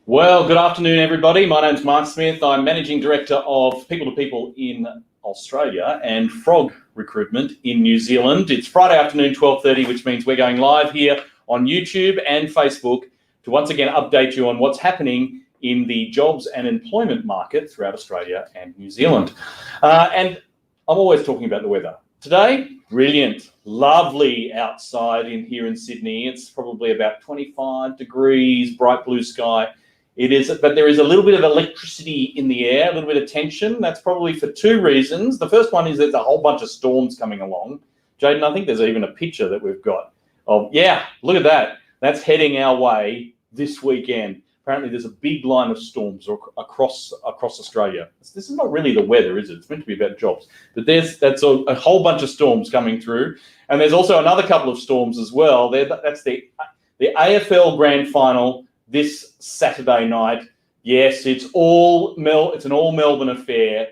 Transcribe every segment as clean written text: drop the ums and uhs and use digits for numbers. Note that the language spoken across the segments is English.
Well, good afternoon, everybody. My name's Mark Smith. I'm Managing Director of People to People in Australia and Frog Recruitment in New Zealand. It's Friday afternoon, 12:30, which means we're going live here on YouTube and Facebook to once again update you on what's happening in the jobs and employment market throughout Australia and New Zealand. And I'm always talking about the weather. Today, brilliant, lovely outside here in Sydney. It's probably about 25 degrees, bright blue sky. It is, but there is a little bit of electricity in the air, a little bit of tension. That's probably for two reasons. The first one is there's a whole bunch of storms coming along. Jaden, I think there's even a picture that we've got of, yeah, look at that. That's heading our way this weekend. Apparently there's a big line of storms across Australia. This is not really the weather, is it? It's meant to be about jobs. But that's a whole bunch of storms coming through. And there's also another couple of storms as well. That's the AFL Grand Final this Saturday night. Yes, it's an all Melbourne affair.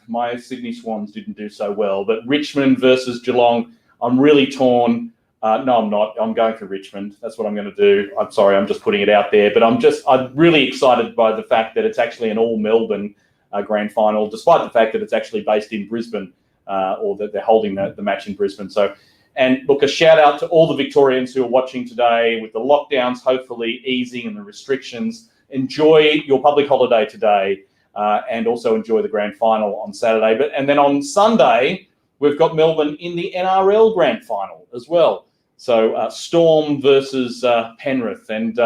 My Sydney Swans didn't do so well, but Richmond versus Geelong, I'm really torn. No, I'm not. I'm going for Richmond. That's what I'm going to do. I'm sorry, I'm just putting it out there, but I'm really excited by the fact that it's actually an all Melbourne grand final, despite the fact that it's actually based in Brisbane, or that they're holding the match in Brisbane. So, and look, a shout out to all the Victorians who are watching today with the lockdowns hopefully easing and the restrictions. Enjoy your public holiday today, and also enjoy the grand final on Saturday. And then on Sunday, we've got Melbourne in the NRL grand final as well. So Storm versus Penrith, and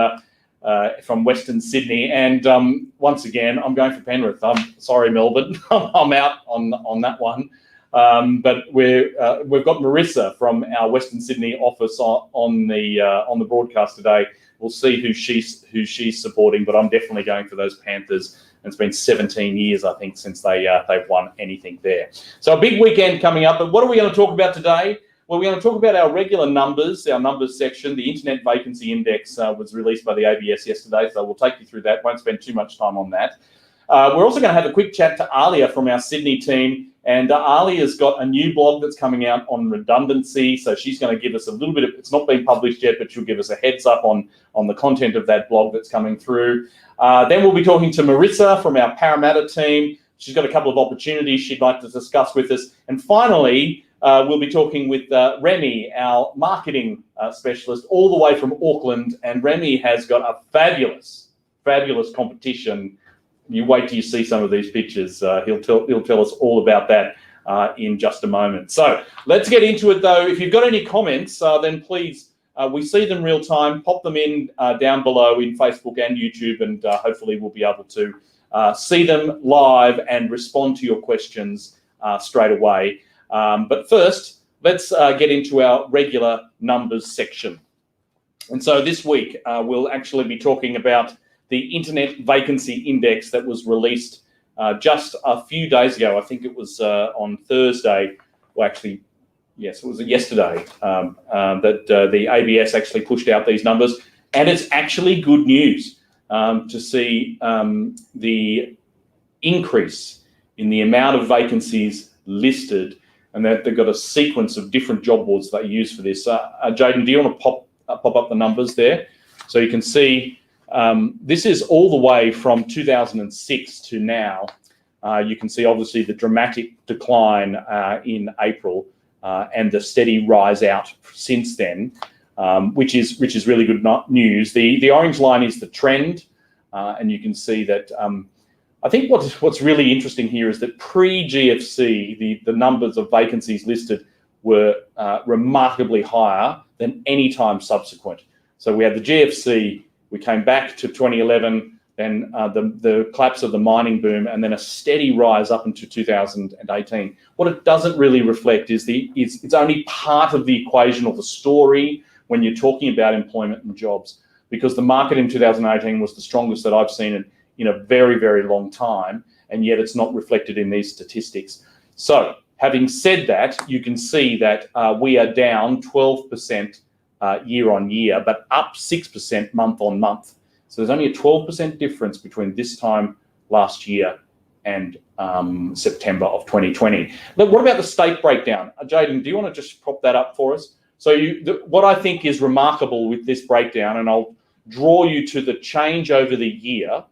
from Western Sydney. And once again, I'm going for Penrith. I'm sorry, Melbourne. I'm out on that one. But we've got Marissa from our Western Sydney office on the broadcast today. We'll see who she's supporting, but I'm definitely going for those Panthers. And it's been 17 years, I think, since they've won anything there. So a big weekend coming up. But what are we going to talk about today? Well, we're going to talk about our regular numbers, our numbers section. The Internet Vacancy Index was released by the ABS yesterday, so we'll take you through that. Won't spend too much time on that. We're also going to have a quick chat to Aalia from our Sydney team. And Aalia's got a new blog that's coming out on redundancy. So she's going to give us a little bit of, it's not been published yet, but she'll give us a heads up on the content of that blog that's coming through. Then we'll be talking to Marissa from our Parramatta team. She's got a couple of opportunities she'd like to discuss with us. And finally, we'll be talking with Remi, our marketing specialist, all the way from Auckland. And Remi has got a fabulous competition. You wait till you see some of these pictures. He'll tell us all about that in just a moment. So let's get into it, though. If you've got any comments, then please, we see them real time. Pop them in down below in Facebook and YouTube, and hopefully we'll be able to see them live and respond to your questions straight away. But first, let's get into our regular numbers section. And so this week, we'll actually be talking about the Internet Vacancy Index that was released just a few days ago. I think it was on Thursday. Well, actually, yes, it was yesterday that the ABS actually pushed out these numbers. And it's actually good news to see the increase in the amount of vacancies listed, and that they've got a sequence of different job boards that they use for this. Jaden, do you want to pop up the numbers there? So you can see this is all the way from 2006 to now. You can see obviously the dramatic decline in April and the steady rise out since then, which is really good news. The orange line is the trend, and you can see that. I think what's really interesting here is that pre-GFC, the numbers of vacancies listed were remarkably higher than any time subsequent. So we had the GFC, we came back to 2011, then the collapse of the mining boom, and then a steady rise up into 2018. What it doesn't really reflect is it's only part of the equation or the story when you're talking about employment and jobs, because the market in 2018 was the strongest that I've seen in a very, very long time, and yet it's not reflected in these statistics. So having said that, you can see that we are down 12% year on year, but up 6% month on month. So there's only a 12% difference between this time last year and September of 2020. Look, what about the state breakdown? Jaden, do you want to just prop that up for us? So what I think is remarkable with this breakdown, and I'll draw you to the change over the year,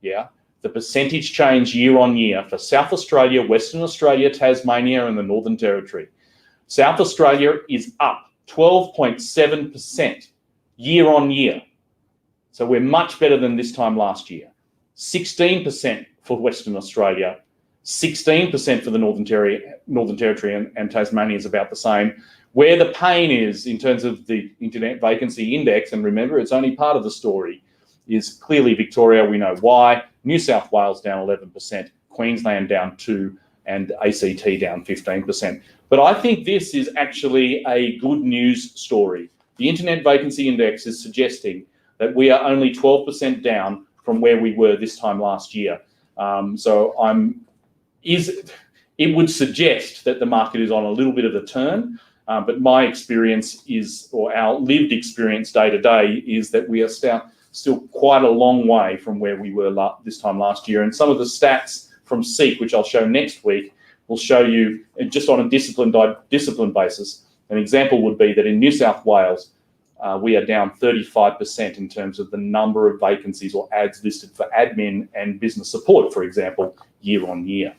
the percentage change year on year for South Australia, Western Australia, Tasmania, and the Northern Territory. South Australia is up 12.7% year on year. So we're much better than this time last year. 16% for Western Australia, 16% for the Northern Territory, and Tasmania is about the same. Where the pain is in terms of the Internet Vacancy Index, and remember, it's only part of the story, is clearly Victoria. We know why. New South Wales down 11%, Queensland down 2%, and ACT down 15%. But I think this is actually a good news story. The Internet Vacancy Index is suggesting that we are only 12% down from where we were this time last year. It would suggest that the market is on a little bit of a turn, but my experience is, or our lived experience day to day, is that we are still quite a long way from where we were this time last year. And some of the stats from SEEK, which I'll show next week, will show you just on a discipline basis. An example would be that in New South Wales, we are down 35% in terms of the number of vacancies or ads listed for admin and business support, for example, year on year.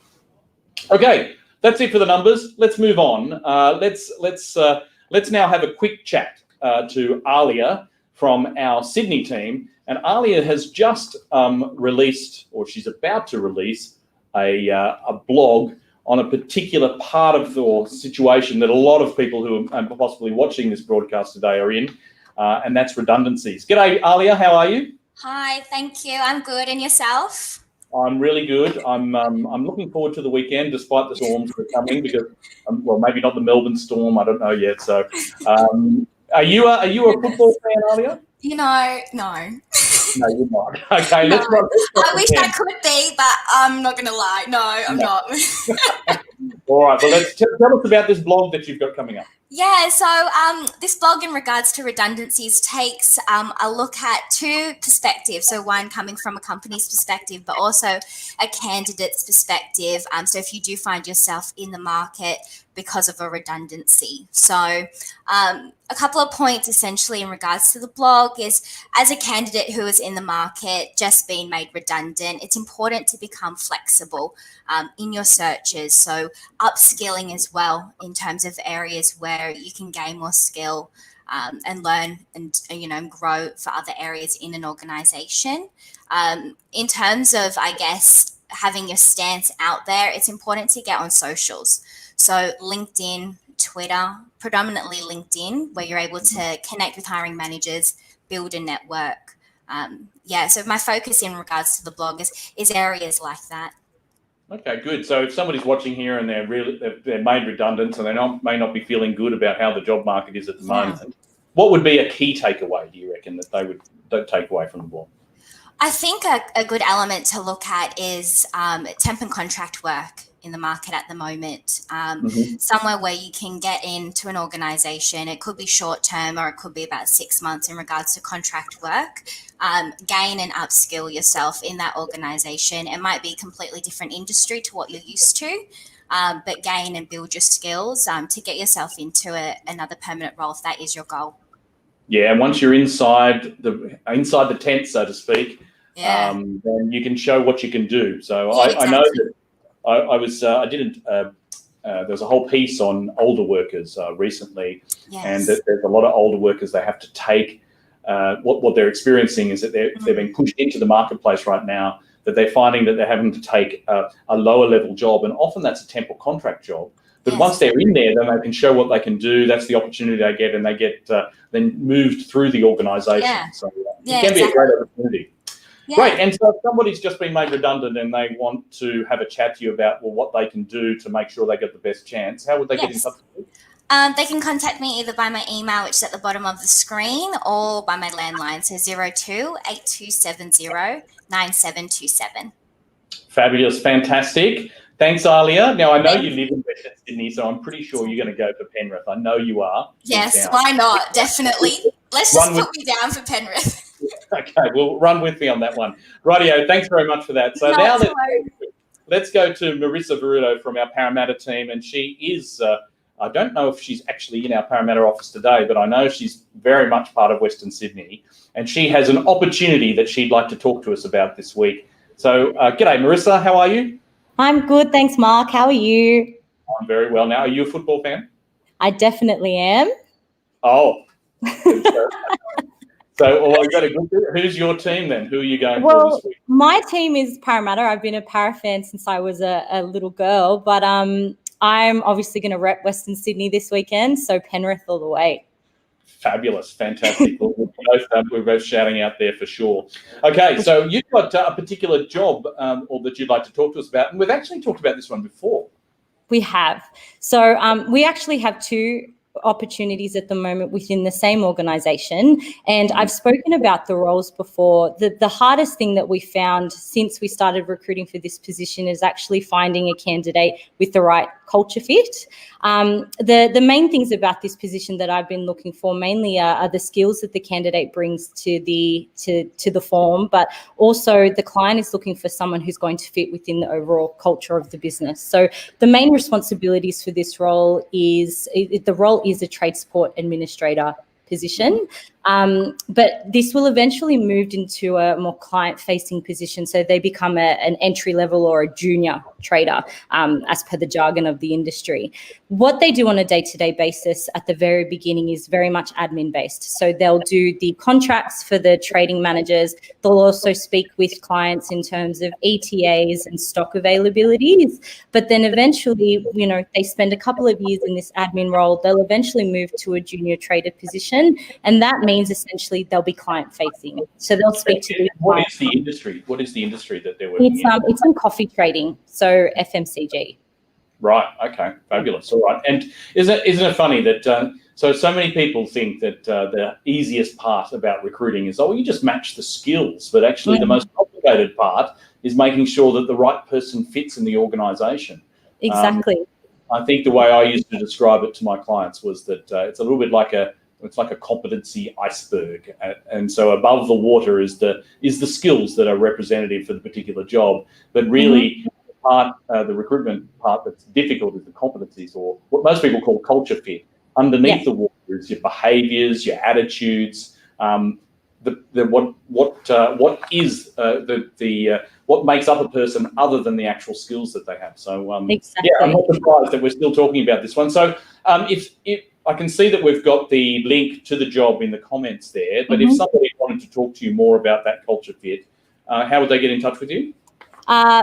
Okay, that's it for the numbers. Let's move on. Let's now have a quick chat to Aalia from our Sydney team. And Aalia has just released, or she's about to release, a blog on a particular part of the situation that a lot of people who are possibly watching this broadcast today are in, and that's redundancies. G'day, Aalia, how are you? Hi, thank you. I'm good, and yourself? I'm really good. I'm looking forward to the weekend, despite the storms that are coming, because well, maybe not the Melbourne storm. I don't know yet. So, are you a football fan, Aalia? No. No, you're not. Okay, No. let's run. I wish I could be, but I'm not going to lie. No, I'm not. All right, well, tell us about this blog that you've got coming up. Yeah, so this blog in regards to redundancies takes a look at two perspectives. So one coming from a company's perspective, but also a candidate's perspective. So if you do find yourself in the market because of a redundancy. So a couple of points essentially in regards to the blog is, as a candidate who is in the market, just being made redundant, it's important to become flexible in your searches. So upskilling as well in terms of areas where you can gain more skill and learn and grow for other areas in an organization. In terms of, I guess, having your stance out there, it's important to get on socials. So LinkedIn, Twitter, predominantly LinkedIn, where you're able to connect with hiring managers, build a network. So my focus in regards to the blog is areas like that. Okay, good. So if somebody's watching here and they're made redundant, so they may not be feeling good about how the job market is at the moment, what would be a key takeaway, do you reckon, that they would take away from the blog? I think a good element to look at is temp and contract work in the market at the moment. Somewhere where you can get into an organisation. It could be short term or it could be about 6 months in regards to contract work. Gain and upskill yourself in that organisation. It might be a completely different industry to what you're used to, but gain and build your skills to get yourself into another permanent role if that is your goal. Yeah, and once you're inside the tent, so to speak, then you can show what you can do. So I know that there was a whole piece on older workers recently, and that there's a lot of older workers, they have to take what they're experiencing is that they're being pushed into the marketplace right now, that they're finding that they're having to take a lower level job, and often that's a temp or contract job. But once they're in there, then they can show what they can do. That's the opportunity they get, and they get then moved through the organisation. So it can be a great opportunity. Great. And so if somebody's just been made redundant and they want to have a chat to you about what they can do to make sure they get the best chance, how would they get in touch with you? They can contact me either by my email, which is at the bottom of the screen, or by my landline, so 02 8270 9727. Fabulous. Fantastic. Thanks, Aalia. Now, I know you live in Western Sydney, so I'm pretty sure you're going to go for Penrith. I know you are. Yes, why not? Definitely. Let's just put me down for Penrith. Okay, well, run with me on that one. Rightio, thanks very much for that. So now let's go to Marissa from our Parramatta team, and she is I don't know if she's actually in our Parramatta office today, but I know she's very much part of Western Sydney, and she has an opportunity that she'd like to talk to us about this week. So, g'day, Marissa. How are you? I'm good, thanks, Mark. How are you? I'm very well now. Are you a football fan? I definitely am. Oh. So, I've got a good. Who's your team then? Who are you going for this week? My team is Parramatta. I've been a Para fan since I was a little girl, but I'm obviously going to rep Western Sydney this weekend, so Penrith all the way. Fabulous, fantastic. We're both shouting out there for sure. Okay, so you've got a particular job or that you'd like to talk to us about, and we've actually talked about this one before. We have. So we actually have two opportunities at the moment within the same organisation, and I've spoken about the roles before. The hardest thing that we found since we started recruiting for this position is actually finding a candidate with the right culture fit. The main things about this position that I've been looking for mainly are the skills that the candidate brings to the form, but also the client is looking for someone who's going to fit within the overall culture of the business. So the main responsibilities for this role is a trade support administrator position, but this will eventually move into a more client-facing position, so they become an entry-level or a junior trader, as per the jargon of the industry. What they do on a day-to-day basis at the very beginning is very much admin-based. So they'll do the contracts for the trading managers. They'll also speak with clients in terms of ETAs and stock availabilities. But then eventually, they spend a couple of years in this admin role. They'll eventually move to a junior trader position, and that means essentially they'll be client-facing. So they'll speak to the What is the industry? What is the industry that they're working in? It's in coffee trading, so FMCG. Right. Okay. Fabulous. All right. And isn't it funny that so many people think that the easiest part about recruiting is, you just match the skills, but actually the most complicated part is making sure that the right person fits in the organisation. Exactly. I think the way I used to describe it to my clients was that it's a little bit like a competency iceberg, and so above the water is the skills that are representative for the particular job, but really. The recruitment part that's difficult is the competencies, or what most people call culture fit. Underneath the water is your behaviours, your attitudes, what makes up a person other than the actual skills that they have. So exactly. I'm not surprised that we're still talking about this one. So if I can see that we've got the link to the job in the comments there, but if somebody wanted to talk to you more about that culture fit, how would they get in touch with you?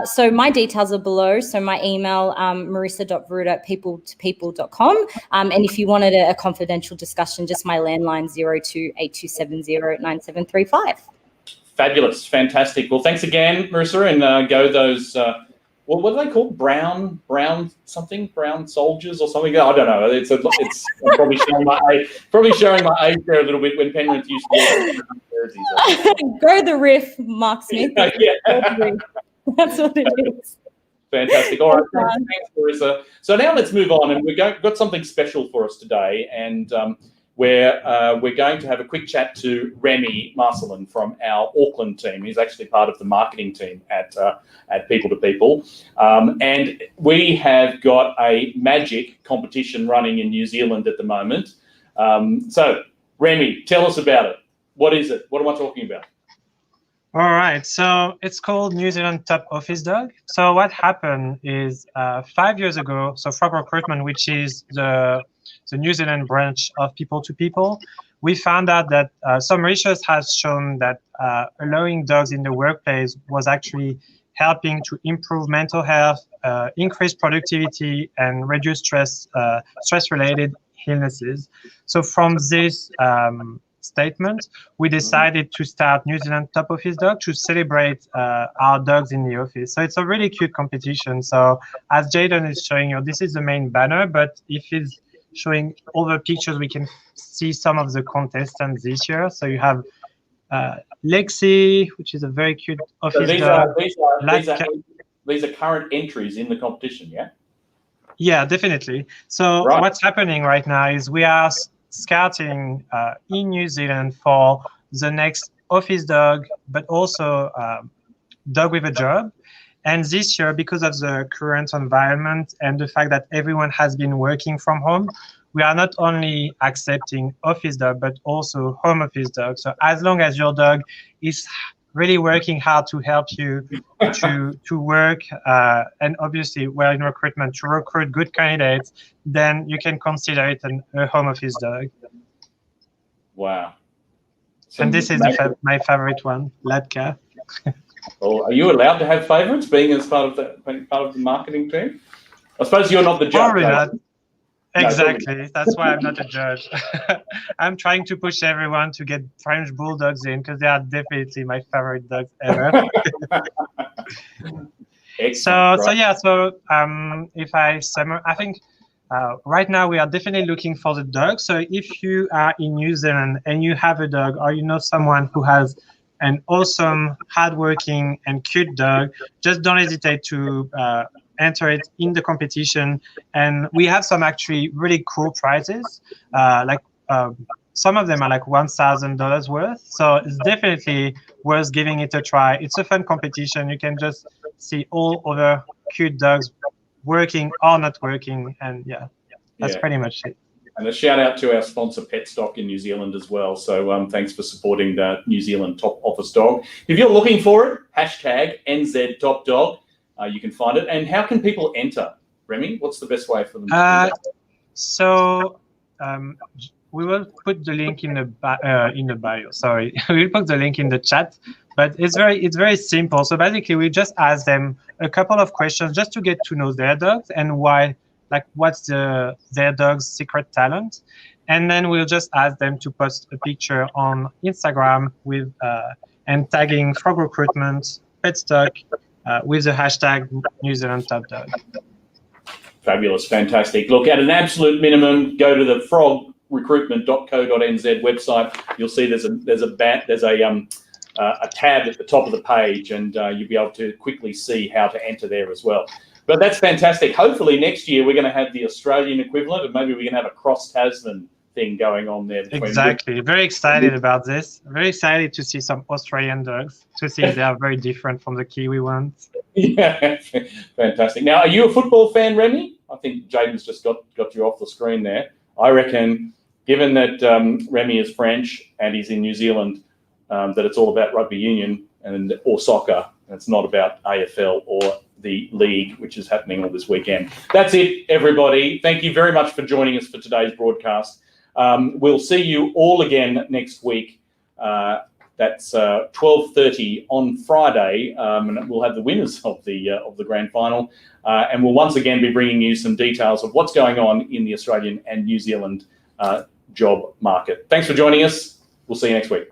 So my details are below. So my email, marissa.verud@people2people.com. And if you wanted a confidential discussion, just my landline 0282709735. Fabulous. Fantastic. Well, thanks again, Marissa, and go those, what are they called? Brown soldiers or something? I don't know. It's I'm probably showing my age there a little bit when Penrith used to wear jerseys. Go the riff, Mark Smith. Yeah. That's what it is. Fantastic. All right. Thanks, Marissa. So now let's move on, and we've got something special for us today, and we're going to have a quick chat to Remi Marcelin from our Auckland team. He's actually part of the marketing team at People to People, and we have got a magic competition running in New Zealand at the moment. So, Remi, tell us about it. What is it? What am I talking about? All right, so it's called New Zealand Top Office Dog. So what happened is 5 years ago, so Frog Recruitment, which is the New Zealand branch of People to People, we found out that some research has shown that allowing dogs in the workplace was actually helping to improve mental health, increase productivity, and reduce stress-related illnesses. So from this statement, we decided to start New Zealand Top Office Dog to celebrate our dogs in the office. So it's a really cute competition. So as Jayden is showing you, this is the main banner, but if he's showing all the pictures, we can see some of the contestants this year. So you have Lexi, which is a very cute office dog. These are current entries in the competition, yeah? Yeah, definitely. So what's happening right now is we are scouting in New Zealand for the next office dog, but also dog with a job. And this year, because of the current environment and the fact that everyone has been working from home, we are not only accepting office dog, but also home office dog. So as long as your dog is really working hard to help you to work, and obviously we're in recruitment to recruit good candidates, then you can consider it a home office dog. Wow. And this is my favorite one, Latka. Well, are you allowed to have favourites, being as part of the marketing team? I suppose you're not the judge. Probably not. No, Exactly. That's why I'm not a judge. I'm trying to push everyone to get French bulldogs in because they are definitely my favorite dogs ever. So if I summarize, I think right now we are definitely looking for the dog. So if you are in New Zealand and you have a dog, or you know someone who has an awesome, hardworking, and cute dog, just don't hesitate to enter it in the competition. And we have some actually really cool prizes. Some of them are like $1,000 worth. So it's definitely worth giving it a try. It's a fun competition. You can just see all other cute dogs working or not working. And that's pretty much it. And a shout out to our sponsor, Petstock in New Zealand as well. So thanks for supporting the New Zealand Top Office Dog. If you're looking for it, hashtag NZ Top Dog. You can find it. And how can people enter, Remi? What's the best way for them to do that? So we will put the link in the bio. Sorry, we'll put the link in the chat. But it's very simple. So basically, we just ask them a couple of questions just to get to know their dogs and why, like what's their dog's secret talent, and then we'll just ask them to post a picture on Instagram with and tagging Frog Recruitment, Petstock, with the hashtag New Zealand Top Dog. Fabulous, fantastic. Look, at an absolute minimum, go to the frogrecruitment.co.nz website. You'll see there's a tab at the top of the page, and you'll be able to quickly see how to enter there as well. But that's fantastic. Hopefully next year we're going to have the Australian equivalent, and maybe we can have a cross-Tasman thing going on there. Exactly. Very excited about this. Very excited to see some Australian dogs, to see if they are very different from the Kiwi ones. Yeah, fantastic. Now, are you a football fan, Remi? I think Jaden's just got you off the screen there. I reckon, given that Remi is French and he's in New Zealand, that it's all about rugby union or soccer, and it's not about AFL or the league, which is happening all this weekend. That's it, everybody. Thank you very much for joining us for today's broadcast. We'll see you all again next week. That's 12:30 on Friday, and we'll have the winners of the grand final, and we'll once again be bringing you some details of what's going on in the Australian and New Zealand job market. Thanks for joining us. We'll see you next week.